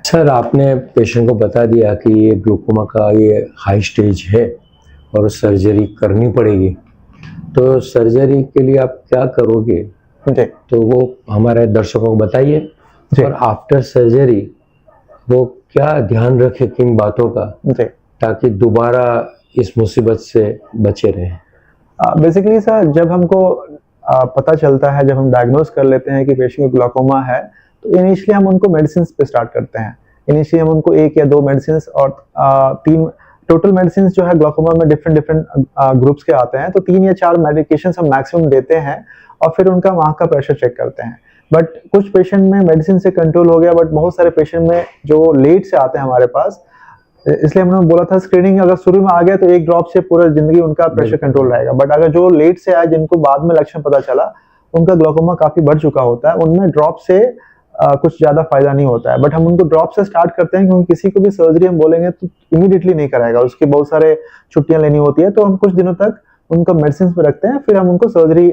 Sir, आपने patient को बता दिया कि ये ग्लूकोमा का ये हाई स्टेज है और सर्जरी करनी पड़ेगी। तो सर्जरी के लिए आप क्या करोगे? जी तो वो हमारे दर्शकों को बताइए। जी और आफ्टर सर्जरी वो क्या ध्यान रखे किन बातों का, जी ताकि दोबारा इस मुसीबत से बचे रहें? बेसिकली सर, जब हमको पता चलता है, जब हम डायग्नोज कर लेते हैं कि पेशेंट को ग्लाकोमा है, तो इनिशियली हम उनको मेडिसिन पे स्टार्ट करते हैं। इनिशियली हम उनको 1 या 2 मेडिसिन और 3 टोटल मेडिसिन जो है ग्लाकोमा में डिफरेंट डिफरेंट ग्रुप्स के आते हैं, तो 3 या 4 मेडिकेशन हम मैक्सिमम देते हैं और फिर उनका आँख का प्रेशर चेक करते हैं। बट कुछ पेशेंट में मेडिसिन से कंट्रोल हो गया, बट बहुत सारे पेशेंट में जो लेट से आते हैं हमारे पास, इसलिए हमने बोला था स्क्रीनिंग अगर शुरू में आ गया तो 1 ड्रॉप से पूरा जिंदगी उनका प्रेशर कंट्रोल रहेगा। बट अगर जो लेट से आए, जिनको बाद में लक्षण पता चला, उनका ग्लाकोमा काफी बढ़ चुका होता है, उनमें ड्रॉप से कुछ ज्यादा फायदा नहीं होता है। बट हम उनको ड्रॉप से स्टार्ट करते हैं, क्योंकि किसी को भी सर्जरी हम बोलेंगे तो इमीडिएटली नहीं कराएगा, उसकी बहुत सारे छुट्टियां लेनी होती है। तो हम कुछ दिनों तक उनको मेडिसिन पे रखते हैं, फिर हम उनको सर्जरी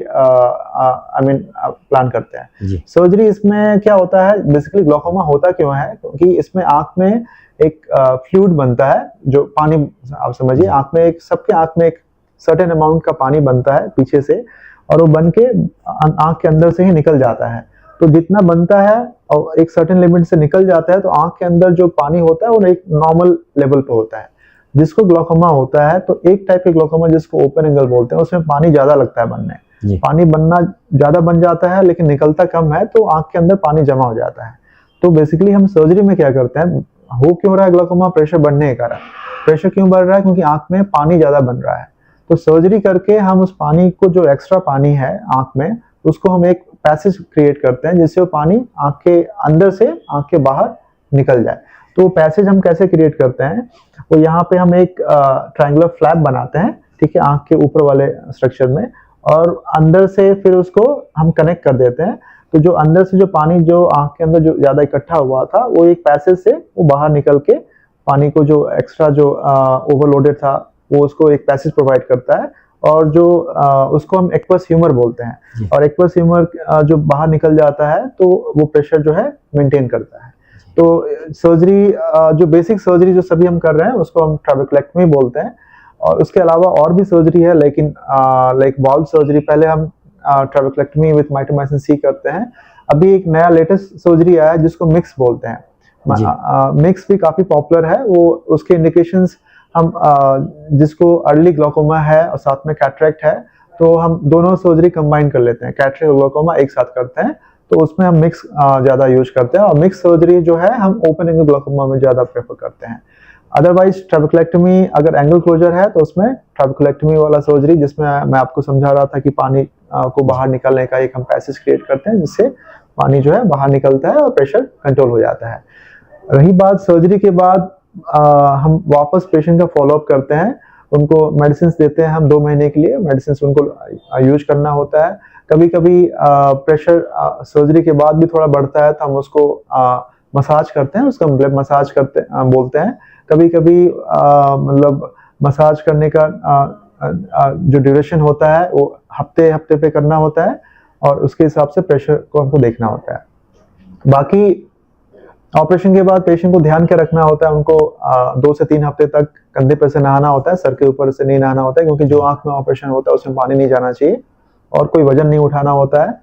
प्लान करते हैं। सर्जरी इसमें क्या होता है, बेसिकली ग्लाकोमा होता क्यों है, क्योंकि इसमें आंख में एक फ्लूइड बनता है, जो पानी, आप समझिए आंख में एक, सबके आंख में एक सर्टेन अमाउंट का पानी बनता है पीछे से, और वो बन के आंख के अंदर से ही निकल जाता है। तो जितना बनता है और एक सर्टेन लिमिट से निकल जाता है, तो आंख के अंदर जो पानी होता है वो एक नॉर्मल लेवल पे होता है। जिसको ग्लाकोमा होता है, तो एक टाइप के ग्लाकोमा जिसको ओपन एंगल बोलते हैं, उसमें पानी ज्यादा लगता है बनने, पानी बनना ज्यादा बन जाता है लेकिन निकलता कम है, तो आंख के अंदर पानी जमा हो जाता है। तो बेसिकली हम सर्जरी में क्या करते हैं, हो क्यों रहा है ग्लाकोमा, प्रेशर बढ़ने के कारण। प्रेशर क्यों बढ़ रहा है, क्योंकि आंख में पानी ज्यादा बन रहा है। तो सर्जरी करके हम उस पानी को, जो एक्स्ट्रा पानी है आंख में, उसको हम एक पैसेज क्रिएट करते हैं, जिससे वो पानी आंख के अंदर से आंख के बाहर निकल जाए। तो पैसेज हम कैसे क्रिएट करते हैं, वो यहाँ पे हम एक ट्रायंगुलर फ्लैप बनाते हैं, ठीक है, आंख के ऊपर वाले स्ट्रक्चर में, और अंदर से फिर उसको हम कनेक्ट कर देते हैं। तो जो अंदर से जो पानी जो आंख के अंदर जो ज्यादा इकट्ठा हुआ था, वो एक पैसेज से वो बाहर निकल के पानी को, जो एक्स्ट्रा जो ओवरलोडेड था, वो उसको एक पैसेज प्रोवाइड करता है, और जो उसको हम एक्वस ह्यूमर बोलते हैं। और एक्वस ह्यूमर जो बाहर निकल जाता है, तो वो प्रेशर जो है मेंटेन करता है। तो सर्जरी, जो बेसिक सर्जरी जो सभी हम कर रहे हैं, उसको हम ट्रेबेकुलेक्टमी बोलते हैं। और उसके अलावा और भी सर्जरी है, लेकिन लाइक वाल्व सर्जरी, पहले हम ट्रेबेकुलेक्टमी विद माइटोमाइसिन सी करते हैं। अभी एक नया लेटेस्ट सर्जरी आया है जिसको मिक्स बोलते हैं। मिक्स भी काफी पॉपुलर है। वो उसके इंडिकेशंस हम जिसको अर्ली ग्लाकोमा है और साथ में कैटरेक्ट है, तो हम दोनों सर्जरी कंबाइन कर लेते हैं, कैटरेक्ट और ग्लाकोमा एक साथ करते हैं। तो उसमें हम मिक्स ज्यादा यूज करते हैं, और मिक्स सर्जरी जो है हम ओपन एंगल ग्लाकोमा में ज्यादा प्रेफर करते हैं। अदरवाइज ट्रेबेकुलेक्टमी अगर एंगल क्लोजर है, तो उसमें ट्रेबेकुलेक्टमी वाला सर्जरी, जिसमें मैं आपको समझा रहा था कि पानी को बाहर निकलने का एक हम पैसेज क्रिएट करते हैं, जिससे पानी जो है बाहर निकलता है और प्रेशर कंट्रोल हो जाता है। रही बात सर्जरी के बाद, हम वापस पेशेंट का फॉलोअप करते हैं, उनको मेडिसिन देते हैं हम 2 महीने के लिए, मेडिसिन उनको यूज करना होता है। कभी कभी प्रेशर सर्जरी के बाद भी थोड़ा बढ़ता है, तो हम उसको मसाज करते हैं, उसका मसाज करते बोलते हैं। कभी कभी मतलब मसाज करने का जो ड्यूरेशन होता है, वो हफ्ते हफ्ते पे करना होता है, और उसके हिसाब से प्रेशर को हमको देखना होता है। बाकी ऑपरेशन के बाद पेशेंट को ध्यान क्या रखना होता है, उनको 2 से 3 हफ्ते तक कंधे पर से नहाना होता है, सर के ऊपर से नहीं नहाना होता है, क्योंकि जो आंख में ऑपरेशन होता है उसमें पानी नहीं जाना चाहिए, और कोई वजन नहीं उठाना होता है।